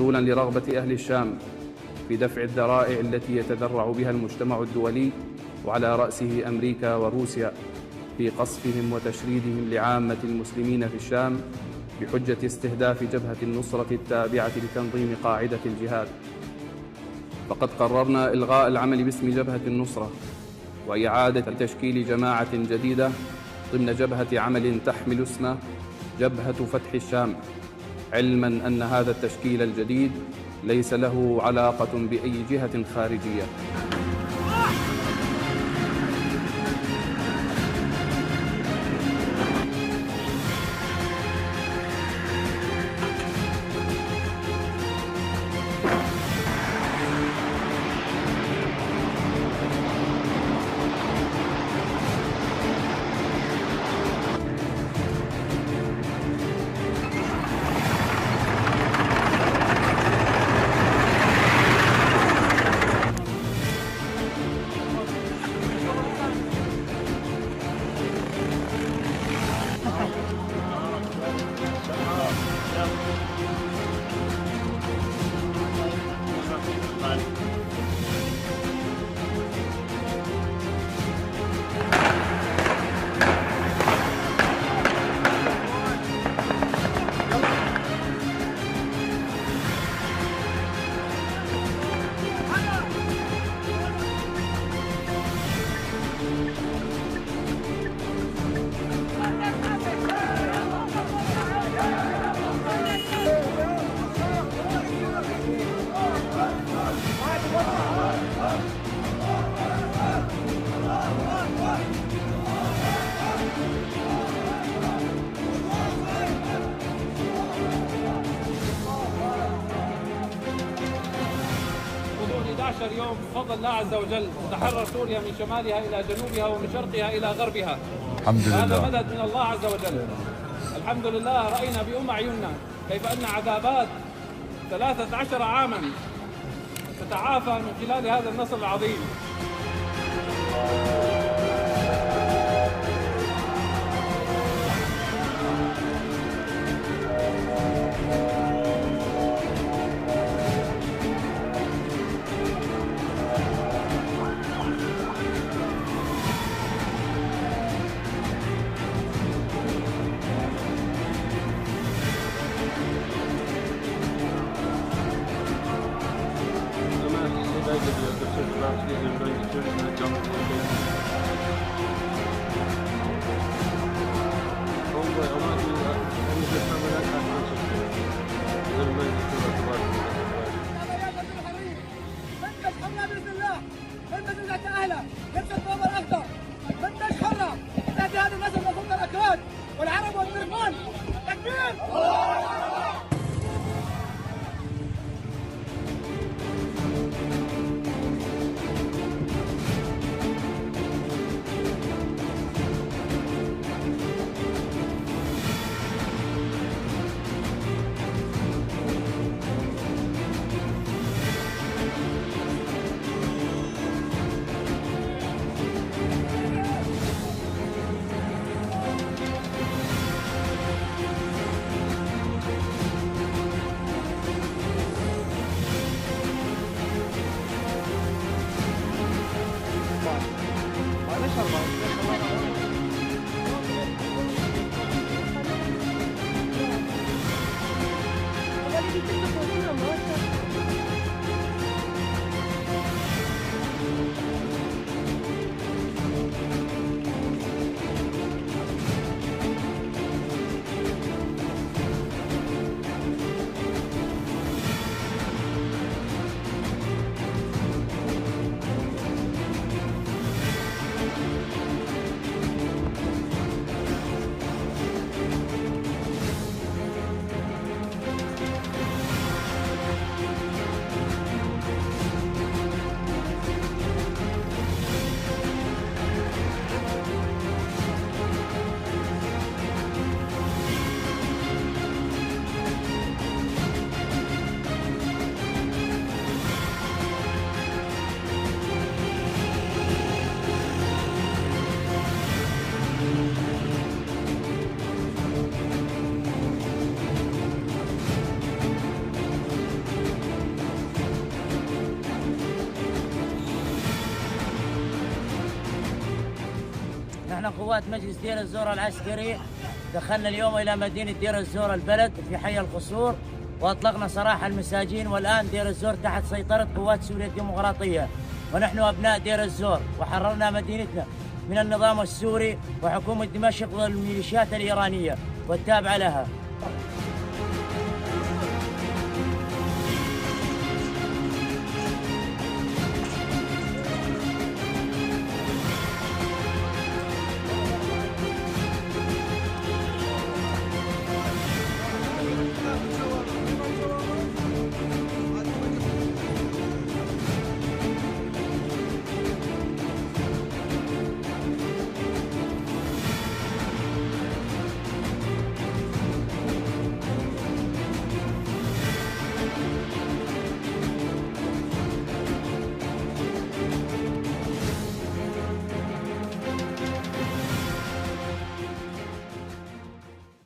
ممثولا لرغبة أهل الشام في دفع الذرائع التي يتذرع بها المجتمع الدولي وعلى رأسه أمريكا وروسيا في قصفهم وتشريدهم لعامة المسلمين في الشام بحجة استهداف جبهة النصرة التابعة لتنظيم قاعدة الجهاد. فقد قررنا إلغاء العمل باسم جبهة النصرة وإعادة تشكيل جماعة جديدة ضمن جبهة عمل تحمل اسم جبهة فتح الشام، علما أن هذا التشكيل الجديد ليس له علاقة بأي جهة خارجية. يوم بفضل الله عز وجل تحرر سوريا من شمالها إلى جنوبها ومن شرقها إلى غربها. الحمد لله. هذا مدد من الله عز وجل. الحمد لله. رأينا بأم أعيننا كيف أن عذابات 13 عاما تتعافى من خلال هذا النصر العظيم. Last season, I'm going to church and I jumped احنا قوات مجلس دير الزور العسكري دخلنا اليوم إلى مدينة دير الزور البلد في حي القصور، وأطلقنا سراح المساجين، والآن دير الزور تحت سيطرة قوات سوريا الديمقراطية، ونحن أبناء دير الزور، وحررنا مدينتنا من النظام السوري وحكومة دمشق والميليشيات الإيرانية والتابعة لها.